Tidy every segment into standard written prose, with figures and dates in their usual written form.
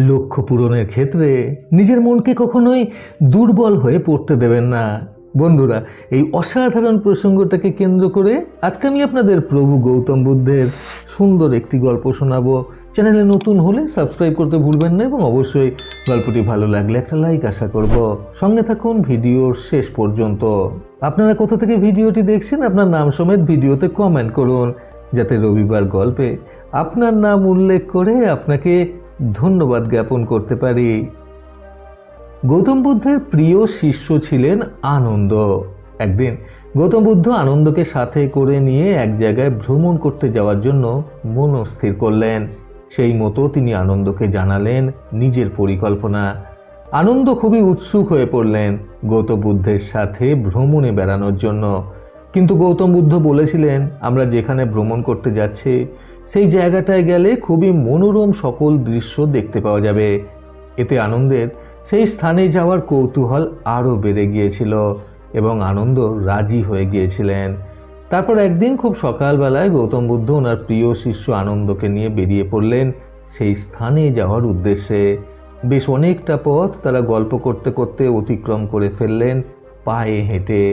লক্ষ্য পূরণের ক্ষেত্রে নিজের মনকে কখনোই দুর্বল হয়ে পড়তে দেবেন না। বন্ধুরা, এই অসাধারণ প্রসঙ্গটাকে কেন্দ্র করে আজকে আমি আপনাদের প্রভু গৌতম বুদ্ধের সুন্দর একটি গল্প শোনাবো। চ্যানেলে নতুন হলে সাবস্ক্রাইব করতে ভুলবেন না এবং অবশ্যই গল্পটি ভালো লাগলে একটা লাইক আশা করব। সঙ্গে থাকুন ভিডিওর শেষ পর্যন্ত। আপনারা কোথা থেকে ভিডিওটি দেখছেন আপনার নাম সমেত ভিডিওতে কমেন্ট করুন, যাতে রবিবার গল্পে আপনার নাম উল্লেখ করে আপনাকে ধন্যবাদ জ্ঞাপন করতে পারি। গৌতম বুদ্ধের প্রিয় শিষ্য ছিলেন আনন্দ। একদিন গৌতম বুদ্ধ আনন্দকে সাথে করে নিয়ে এক জায়গায় ভ্রমণ করতে যাওয়ার জন্য মনস্থির করলেন। সেই মতো তিনি আনন্দকে জানালেন নিজের পরিকল্পনা। আনন্দ খুবই উৎসুক হয়ে পড়লেন গৌতম বুদ্ধের সাথে ভ্রমণে বেড়ানোর জন্য। কিন্তু গৌতম বুদ্ধ বলেছিলেন, আমরা যেখানে ভ্রমণ করতে যাচ্ছি সেই জায়গাটায় গেলে খুবই মনোরম সকল দৃশ্য দেখতে পাওয়া যাবে। এতে আনন্দের সেই স্থানে যাওয়ার কৌতূহল আরও বেড়ে গিয়েছিল এবং আনন্দ রাজি হয়ে গিয়েছিলেন। তারপর একদিন খুব সকালবেলায় গৌতম বুদ্ধ ওনার প্রিয় শিষ্য আনন্দকে নিয়ে বেরিয়ে পড়লেন সেই স্থানে যাওয়ার উদ্দেশ্যে। বেশ অনেকটা পথ তারা গল্প করতে করতে অতিক্রম করে ফেললেন পায়ে হেঁটে।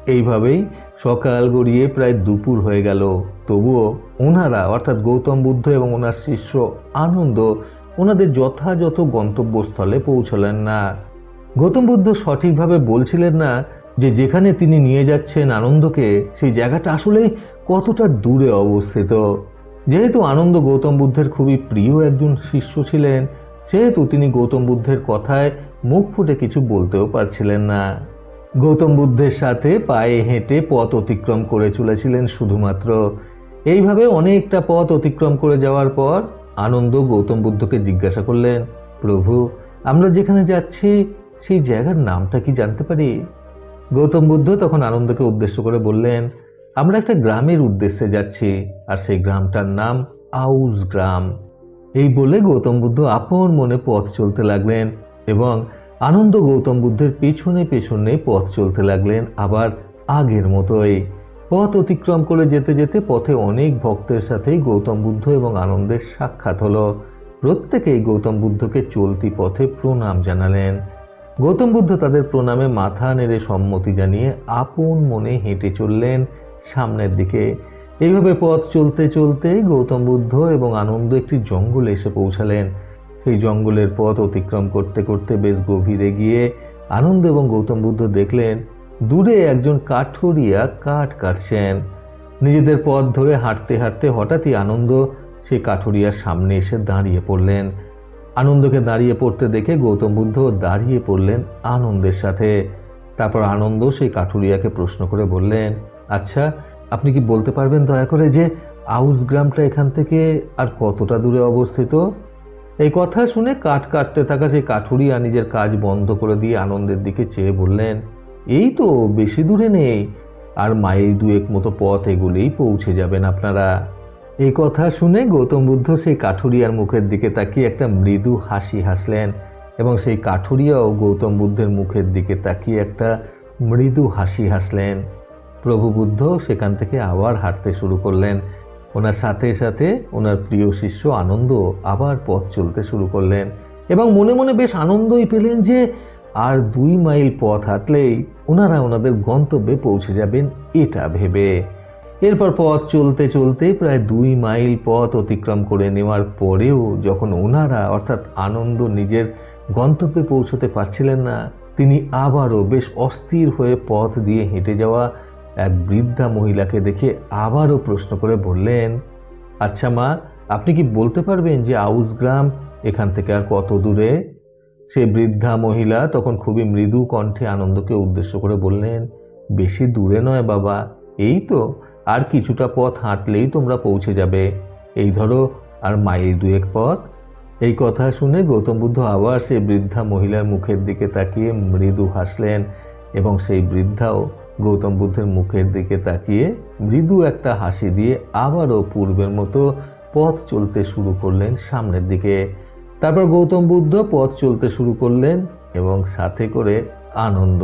এইভাবেই সকাল গড়িয়ে প্রায় দুপুর হয়ে গেল। তবুও ওনারা অর্থাৎ গৌতম বুদ্ধ এবং ওনার শিষ্য আনন্দ ওনাদের যথাযথ গন্তব্যস্থলে পৌঁছলেন না। গৌতম বুদ্ধ সঠিকভাবে বলছিলেন না যে যেখানে তিনি নিয়ে যাচ্ছেন আনন্দকে সেই জায়গাটা আসলে কতটা দূরে অবস্থিত। যেহেতু আনন্দ গৌতম বুদ্ধের খুবই প্রিয় একজন শিষ্য ছিলেন, সেহেতু তিনি গৌতম বুদ্ধের কথায় মুখ ফুটে কিছু বলতেও পারছিলেন না। গৌতম বুদ্ধের সাথে পায়ে হেঁটে পথ অতিক্রম করে চলেছিলেন শুধুমাত্র। এইভাবে অনেকটা পথ অতিক্রম করে যাওয়ার পর আনন্দ গৌতম বুদ্ধকে জিজ্ঞাসা করলেন, প্রভু, আমরা যেখানে যাচ্ছি সেই জায়গার নামটা কি জানতে পারি? গৌতম বুদ্ধ তখন আনন্দকে উদ্দেশ্য করে বললেন, আমরা একটা গ্রামের উদ্দেশ্যে যাচ্ছি আর সেই গ্রামটার নাম আউস গ্রাম। এই বলে গৌতম বুদ্ধ আপন মনে পথ চলতে লাগলেন এবং আনন্দ গৌতম বুদ্ধের পেছনে পেছনে পথ চলতে লাগলেন আবার আগের মতোই। পথ অতিক্রম করে যেতে যেতে পথে অনেক ভক্তের সাথেই গৌতম বুদ্ধ এবং আনন্দের সাক্ষাৎ হলো। প্রত্যেকেই গৌতম বুদ্ধকে চলতি পথে প্রণাম জানালেন। গৌতম বুদ্ধ তাদের প্রণামে মাথা নেড়ে সম্মতি জানিয়ে আপন মনে হেঁটে চললেন সামনের দিকে। এইভাবে পথ চলতে চলতে গৌতম বুদ্ধ এবং আনন্দ একটি জঙ্গলে এসে পৌঁছালেন। সেই জঙ্গলের পথ অতিক্রম করতে করতে বেশ গভীরে গিয়ে আনন্দ এবং গৌতম বুদ্ধ দেখলেন দূরে একজন কাঠুরিয়া কাঠ কাটছেন। নিজেদের পথ ধরে হাঁটতে হাঁটতে হঠাৎই আনন্দ সেই কাঠুরিয়ার সামনে এসে দাঁড়িয়ে পড়লেন। আনন্দকে দাঁড়িয়ে পড়তে দেখে গৌতম বুদ্ধ দাঁড়িয়ে পড়লেন আনন্দের সাথে। তারপর আনন্দ সেই কাঠুরিয়াকে প্রশ্ন করে বললেন, আচ্ছা, আপনি কি বলতে পারবেন দয়া করে যে আউস গ্রামটা এখান থেকে আর কতটা দূরে অবস্থিত? এই কথা শুনে কাঠ কাটতে থাকা সেই কাঠুরিয়া নিজের কাজ বন্ধ করে দিয়ে আনন্দের দিকে চেয়ে বললেন, এই তো বেশি দূরে নেই, আর মাইল দুয়েক মতো পথ এগুলেই পৌঁছে যাবেন আপনারা। এই কথা শুনে গৌতম বুদ্ধ সেই কাঠুরিয়ার মুখের দিকে তাকিয়ে একটা মৃদু হাসি হাসলেন এবং সেই কাঠুরিয়াও গৌতম বুদ্ধের মুখের দিকে তাকিয়ে একটা মৃদু হাসি হাসলেন। প্রভু বুদ্ধ সেখান থেকে আবার হাঁটতে শুরু করলেন। ওনার সাথে সাথে ওনার প্রিয় শিষ্য আনন্দ আবার পথ চলতে শুরু করলেন এবং মনে মনে বেশ আনন্দই পেলেন যে আর 2 মাইল পথ হাঁটলেই ওনারা ওনাদের গন্তব্যে পৌঁছে যাবেন এটা ভেবে। এরপর পথ চলতে চলতে প্রায় 2 মাইল পথ অতিক্রম করে নেওয়ার পরেও যখন ওনারা অর্থাৎ আনন্দ নিজের গন্তব্যে পৌঁছতে পারছিলেন না, তিনি আবারও বেশ অস্থির হয়ে পথ দিয়ে হেঁটে যাওয়া এক বৃদ্ধা মহিলাকে দেখে আবারও প্রশ্ন করে বললেন, আচ্ছা মা, আপনি কি বলতে পারবেন যে আউস গ্রাম এখান থেকে আর কত দূরে? সে বৃদ্ধা মহিলা তখন খুবই মৃদু কণ্ঠে আনন্দকে উদ্দেশ্য করে বললেন, বেশি দূরে নয় বাবা, এই তো আর কিছুটা পথ হাঁটলেই তোমরা পৌঁছে যাবে, এই ধরো আর মাইল দুয়েক পথ। এই কথা শুনে গৌতম বুদ্ধ আবার সেই বৃদ্ধা মহিলার মুখের দিকে তাকিয়ে মৃদু হাসলেন এবং সেই বৃদ্ধাও গৌতম বুদ্ধের মুখের দিকে তাকিয়ে মৃদু একটা হাসি দিয়ে আবারও পূর্বের মতো পথ চলতে শুরু করলেন সামনের দিকে। তারপর গৌতম বুদ্ধ পথ চলতে শুরু করলেন এবং সাথে করে আনন্দ।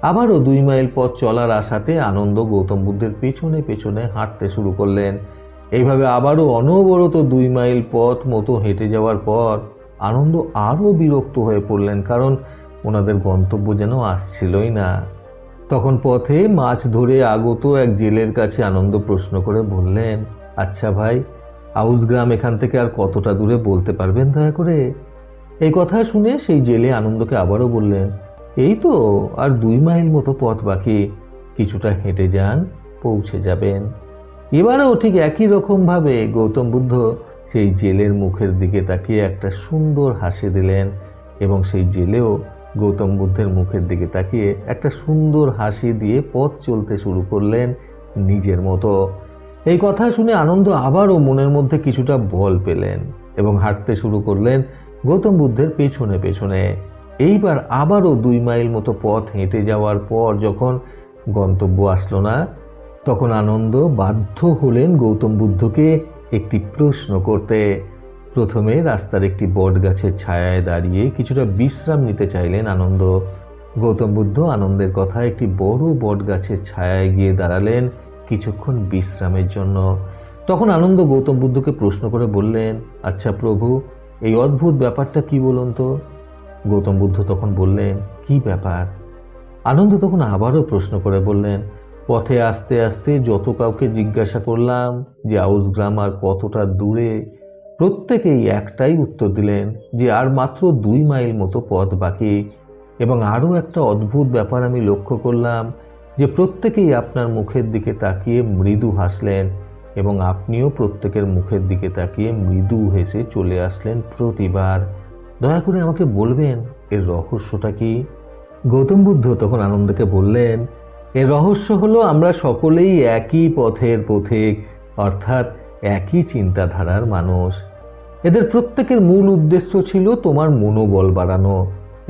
আবারও 2 মাইল পথ চলার আশাতে আনন্দ গৌতম বুদ্ধের পেছনে পেছনে হাঁটতে শুরু করলেন। এইভাবে আবারও অনবরত 2 মাইল পথ মতো হেঁটে যাওয়ার পর আনন্দ আরও বিরক্ত হয়ে পড়লেন, কারণ ওনাদের গন্তব্য যেন আসছিলই না। তখন পথে মাছ ধরে আগত এক জেলের কাছে আনন্দ প্রশ্ন করে বললেন, আচ্ছা ভাই, আউস গ্রাম এখান থেকে আর কতটা দূরে বলতে পারবেন দয়া করে? এই কথা শুনে সেই জেলে আনন্দকে আবারও বললেন, এই তো আর 2 মাইল মতো পথ বাকি, কিছুটা হেঁটে যান, পৌঁছে যাবেন। এবারেও ঠিক একই রকমভাবে গৌতম বুদ্ধ সেই জেলের মুখের দিকে তাকিয়ে একটা সুন্দর হাসি দিলেন, এবং সেই জেলেও গৌতম বুদ্ধের মুখের দিকে তাকিয়ে একটা সুন্দর হাসি দিয়ে পথ চলতে শুরু করলেন নিজের মতো। এই কথা শুনে আনন্দ আবারও মনের মধ্যে কিছুটা বল পেলেন এবং হাঁটতে শুরু করলেন গৌতম বুদ্ধের পেছনে পেছনে। এইবার আবারও 2 মাইল মতো পথ হেঁটে যাওয়ার পর যখন গন্তব্য আসলো না, তখন আনন্দ বাধ্য হলেন গৌতম বুদ্ধকে একটি প্রশ্ন করতে। প্রথমে রাস্তার একটি বট গাছের ছায়ায় দাঁড়িয়ে কিছুটা বিশ্রাম নিতে চাইলেন আনন্দ। গৌতম বুদ্ধ আনন্দের কথা একটি বড় বট গাছের ছায়ায় গিয়ে দাঁড়ালেন কিছুক্ষণ বিশ্রামের জন্য। তখন আনন্দ গৌতম বুদ্ধকে প্রশ্ন করে বললেন, আচ্ছা প্রভু, এই অদ্ভুত ব্যাপারটা কি বলুন তো? গৌতম বুদ্ধ তখন বললেন, কি ব্যাপার? আনন্দ তখন আবারও প্রশ্ন করে বললেন, পথে আস্তে আস্তে যত কাউকে জিজ্ঞাসা করলাম যে আউস গ্রাম আর কতটা দূরে, প্রত্যেকেই একটাই উত্তর দিলেন যে আর মাত্র 2 মাইল মতো পথ বাকি। এবং আরও একটা অদ্ভুত ব্যাপার আমি লক্ষ্য করলাম যে প্রত্যেকেই আপনার মুখের দিকে তাকিয়ে মৃদু হাসলেন, এবং আপনিও প্রত্যেকের মুখের দিকে তাকিয়ে মৃদু হেসে চলে আসলেন প্রতিবার। দয়া করে আমাকে বলবেন এর রহস্যটা কি? গৌতম বুদ্ধ তখন আনন্দকে বললেন, এর রহস্য হলো আমরা সকলেই একই পথের পথিক, অর্থাৎ একই চিন্তাধারার মানুষ। এদের প্রত্যেকের মূল উদ্দেশ্য ছিল তোমার মনোবল বাড়ানো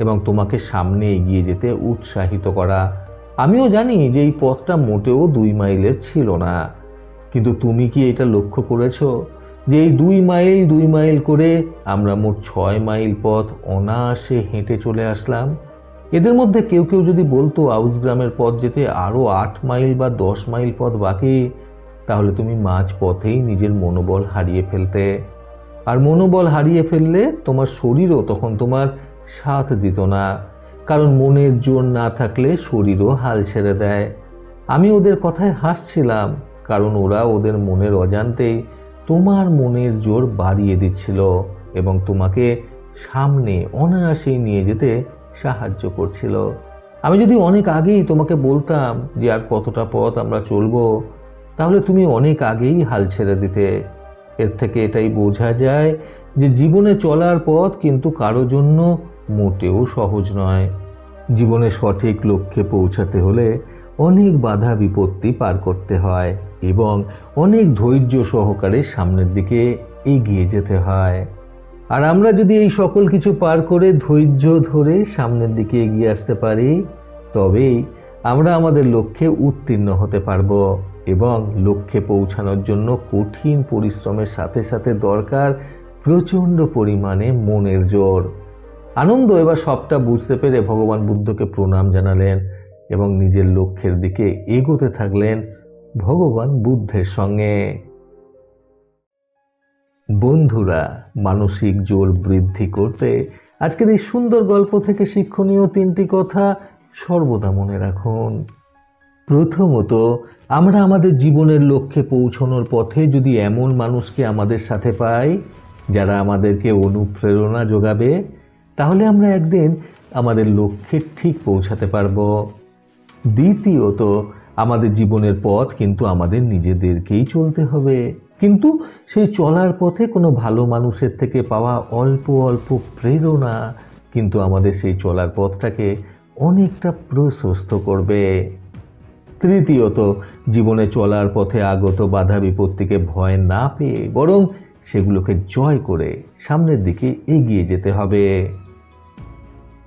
এবং তোমাকে সামনে এগিয়ে যেতে উৎসাহিত করা। আমিও জানি যে এই পথটা মোটেও 2 মাইলের ছিল না, কিন্তু তুমি কি এটা লক্ষ্য করেছো যে এই 2 মাইল করে আমরা মোট 6 মাইল পথ অনায়াসে হেঁটে চলে আসলাম? এদের মধ্যে কেউ কেউ যদি বলতো আউস গ্রামের পথ যেতে আরও 8 মাইল বা 10 মাইল পথ বাকি, তাহলে তুমি মাঝ পথেই নিজের মনোবল হারিয়ে ফেলতে। আর মনোবল হারিয়ে ফেললে তোমার শরীরও তখন তোমার সাথ দিত না, কারণ মনের জোর না থাকলে শরীরও হাল ছেড়ে দেয়। আমি ওদের কথায় হাসছিলাম, কারণ ওরা ওদের মনের অজান্তেই তোমার মনের জোর বাড়িয়ে দিচ্ছিল এবং তোমাকে সামনে অনায়াসেই নিয়ে যেতে সাহায্য করছিল। আমি যদি অনেক আগেই তোমাকে বলতাম যে আর কতটা পথ আমরা চলবো, তাহলে তুমি অনেক আগেই হাল ছেড়ে দিতে। এর থেকে এটাই বোঝা যায় যে জীবনে চলার পথ কিন্তু কারো জন্য মোটেও সহজ নয়। জীবনে সঠিক লক্ষ্যে পৌঁছাতে হলে অনেক বাধা বিপত্তি পার করতে হয় এবং অনেক ধৈর্য সহকারে সামনের দিকে এগিয়ে যেতে হয়। আর আমরা যদি এই সকল কিছু পার করে ধৈর্য ধরে সামনের দিকে এগিয়ে আসতে পারি, তবেই আমরা আমাদের লক্ষ্যে উত্তীর্ণ হতে পারবো। এবং লক্ষ্যে পৌঁছানোর জন্য কঠিন পরিশ্রমের সাথে সাথে দরকার প্রচণ্ড পরিমাণে মনের জোর। আনন্দ এবার সবটা বুঝতে পেরে ভগবান বুদ্ধকে প্রণাম জানালেন এবং নিজের লক্ষ্যের দিকে এগোতে থাকলেন ভগবান বুদ্ধের সঙ্গে। বন্ধুরা, মানসিক জোর বৃদ্ধি করতে আজকের এই সুন্দর গল্প থেকে শিক্ষণীয় 3টি কথা সর্বদা মনে রাখুন। প্রথমত, আমরা আমাদের জীবনের লক্ষ্যে পৌঁছানোর পথে যদি এমন মানুষকে আমাদের সাথে পাই যারা আমাদেরকে অনুপ্রেরণা যোগাবে, তাহলে আমরা একদিন আমাদের লক্ষ্যে ঠিক পৌঁছাতে পারব। দ্বিতীয়ত, আমাদের জীবনের পথ কিন্তু আমাদের নিজেদেরকেই চলতে হবে, কিন্তু সেই চলার পথে কোনো ভালো মানুষের থেকে পাওয়া অল্প অল্প প্রেরণা কিন্তু আমাদের সেই চলার পথটাকে অনেকটা প্রশস্ত করবে। তৃতীয়ত, জীবনে চলার পথে আগত বাধা বিপত্তিকে ভয় না পেয়ে বরং সেগুলোকে জয় করে সামনের দিকে এগিয়ে যেতে হবে।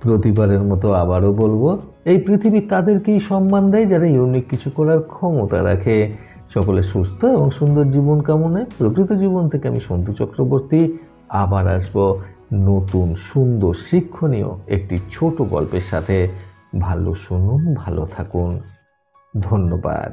প্রতিবারের মতো আবারও বলবো, এই পৃথিবী তাদেরকেই সম্মান দেয় যারা ইউনিক কিছু করার ক্ষমতা রাখে। সকলে সুস্থ এবং সুন্দর জীবন কামনায় প্রকৃত জীবন থেকে আমি সন্তু চক্রবর্তী আবার আসবো নতুন সুন্দর শিক্ষণীয় একটি ছোট গল্পের সাথে। ভালো শুনুন, ভালো থাকুন। ধন্যবাদ।